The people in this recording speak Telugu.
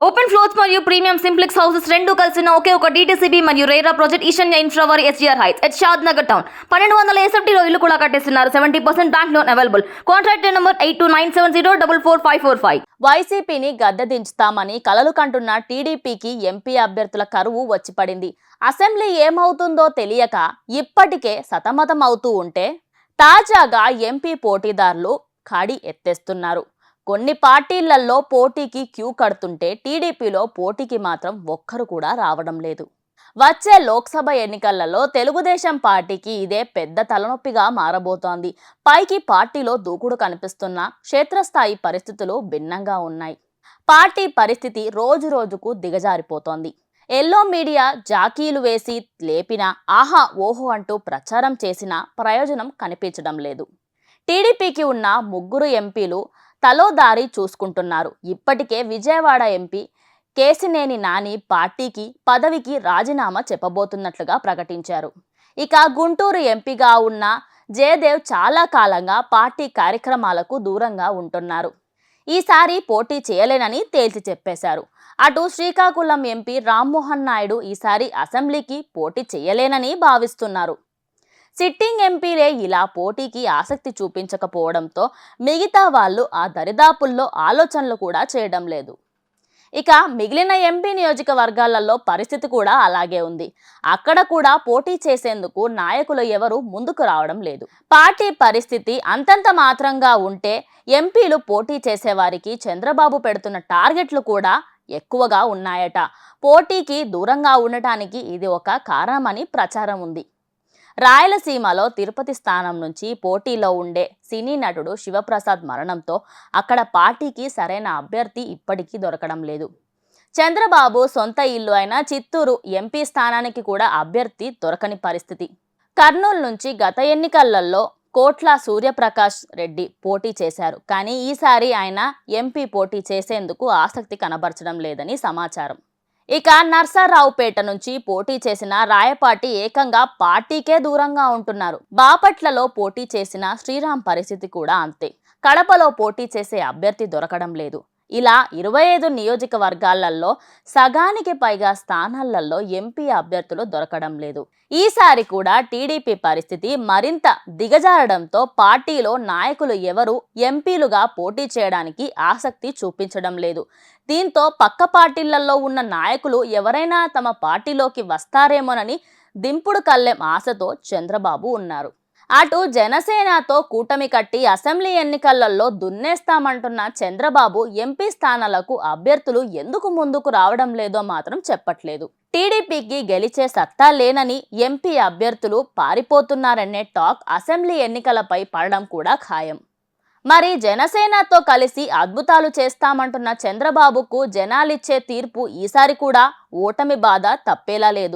ఓపెన్ ఫ్లోర్స్ మరియు ప్రీమియం సింప్లెక్స్ హౌసెస్ రెండు కలిసిన ఒకే ఒక DTCB మరియు రేరా ప్రాజెక్ట్ ఈశాన్య ఇన్ఫ్రావర్ SGR heights at Shad Nagar town 1200 SFTలో ఇల్లు కూడా కట్టేస్తున్నారు. 70% bank loan available. Contract number 8297044545. వైసీపీని గద్దెదించుతామని కలలు కంటున్న టీడీపీకి ఎంపీ అభ్యర్థుల కరువు వచ్చి పడింది. అసెంబ్లీ ఏమవుతుందో తెలియక ఇప్పటికే సతమతం అవుతూ ఉంటే తాజాగా ఎంపీ పోటీదారులు ఖాళీ ఎత్తేస్తున్నారు. కొన్ని పార్టీలలో పోటీకి క్యూ కడుతుంటే టీడీపీలో పోటీకి మాత్రం ఒక్కరు కూడా రావడం లేదు. వచ్చే లోక్సభ ఎన్నికలలో తెలుగుదేశం పార్టీకి ఇదే పెద్ద తలనొప్పిగా మారబోతోంది. పైకి పార్టీలో దూకుడు కనిపిస్తున్న క్షేత్రస్థాయి పరిస్థితులు భిన్నంగా ఉన్నాయి. పార్టీ పరిస్థితి రోజు రోజుకు దిగజారిపోతోంది. ఎల్లో మీడియా జాకీలు వేసి లేపినా ఆహా ఓహో అంటూ ప్రచారం చేసినా ప్రయోజనం కనిపించడం లేదు. టీడీపీకి ఉన్న 3 ఎంపీలు తలో దారి చూసుకుంటున్నారు. ఇప్పటికే విజయవాడ ఎంపీ కేశినేని నాని పార్టీకి పదవికి రాజీనామా చెప్పబోతున్నట్లుగా ప్రకటించారు. ఇక గుంటూరు ఎంపీగా ఉన్న జయదేవ్ చాలా కాలంగా పార్టీ కార్యక్రమాలకు దూరంగా ఉంటున్నారు. ఈసారి పోటీ చేయలేనని తేల్చి చెప్పేశారు. అటు శ్రీకాకుళం ఎంపీ రామ్మోహన్ నాయుడు ఈసారి అసెంబ్లీకి పోటీ చేయలేనని భావిస్తున్నారు. సిట్టింగ్ ఎంపీలే ఇలా పోటీకి ఆసక్తి చూపించకపోవడంతో మిగతా వాళ్ళు ఆ దరిదాపుల్లో ఆలోచనలు కూడా చేయడం లేదు. ఇక మిగిలిన ఎంపీ నియోజకవర్గాలలో పరిస్థితి కూడా అలాగే ఉంది. అక్కడ కూడా పోటీ చేసేందుకు నాయకులు ఎవరు ముందుకు రావడం లేదు. పార్టీ పరిస్థితి అంతంత మాత్రంగా ఉంటే ఎంపీలు పోటీ చేసేవారికి చంద్రబాబు పెడుతున్న టార్గెట్లు కూడా ఎక్కువగా ఉన్నాయట. పోటీకి దూరంగా ఉండటానికి ఇది ఒక కారణమని ప్రచారం ఉంది. రాయలసీమలో తిరుపతి స్థానం నుంచి పోటీలో ఉండే సినీ నటుడు శివప్రసాద్ మరణంతో అక్కడ పార్టీకి సరైన అభ్యర్థి ఇప్పటికీ దొరకడం లేదు. చంద్రబాబు సొంత ఇల్లు అయిన చిత్తూరు ఎంపీ స్థానానికి కూడా అభ్యర్థి దొరకని పరిస్థితి. కర్నూలు నుంచి గత ఎన్నికలలో కోట్ల సూర్యప్రకాష్ రెడ్డి పోటీ చేశారు. కానీ ఈసారి ఆయన ఎంపీ పోటీ చేసేందుకు ఆసక్తి కనబరచడం లేదని సమాచారం. ఇక నర్సారావుపేట నుంచి పోటీ చేసిన రాయపాటి ఏకంగా పార్టీకే దూరంగా ఉంటున్నారు. బాపట్లలో పోటీ చేసిన శ్రీరామ్ పరిస్థితి కూడా అంతే. కడపలో పోటీ చేసే అభ్యర్థి దొరకడం లేదు. ఇలా 25 నియోజకవర్గాలలో సగానికి పైగా స్థానాలలో ఎంపీ అభ్యర్థులు దొరకడం లేదు. ఈసారి కూడా టీడీపీ పరిస్థితి మరింత దిగజారడంతో పార్టీలో నాయకులు ఎవరు ఎంపీలుగా పోటీ చేయడానికి ఆసక్తి చూపించడం లేదు. దీంతో పక్క పార్టీలలో ఉన్న నాయకులు ఎవరైనా తమ పార్టీలోకి వస్తారేమోనని దింపుడు కళ్ళెం ఆశతో చంద్రబాబు ఉన్నారు. అటు జనసేనతో కూటమి కట్టి అసెంబ్లీ ఎన్నికలలో దున్నేస్తామంటున్న చంద్రబాబు ఎంపీ స్థానాలకు అభ్యర్థులు ఎందుకు ముందుకు రావడం లేదో మాత్రం చెప్పట్లేదు. టీడీపీకి గెలిచే సత్తా లేనని ఎంపీ అభ్యర్థులు పారిపోతున్నారనే టాక్ అసెంబ్లీ ఎన్నికలపై పడడం కూడా ఖాయం. మరి జనసేనతో కలిసి అద్భుతాలు చేస్తామంటున్న చంద్రబాబుకు జనాలిచ్చే తీర్పు ఈసారి కూడా ఓటమి బాధ తప్పేలా లేదు.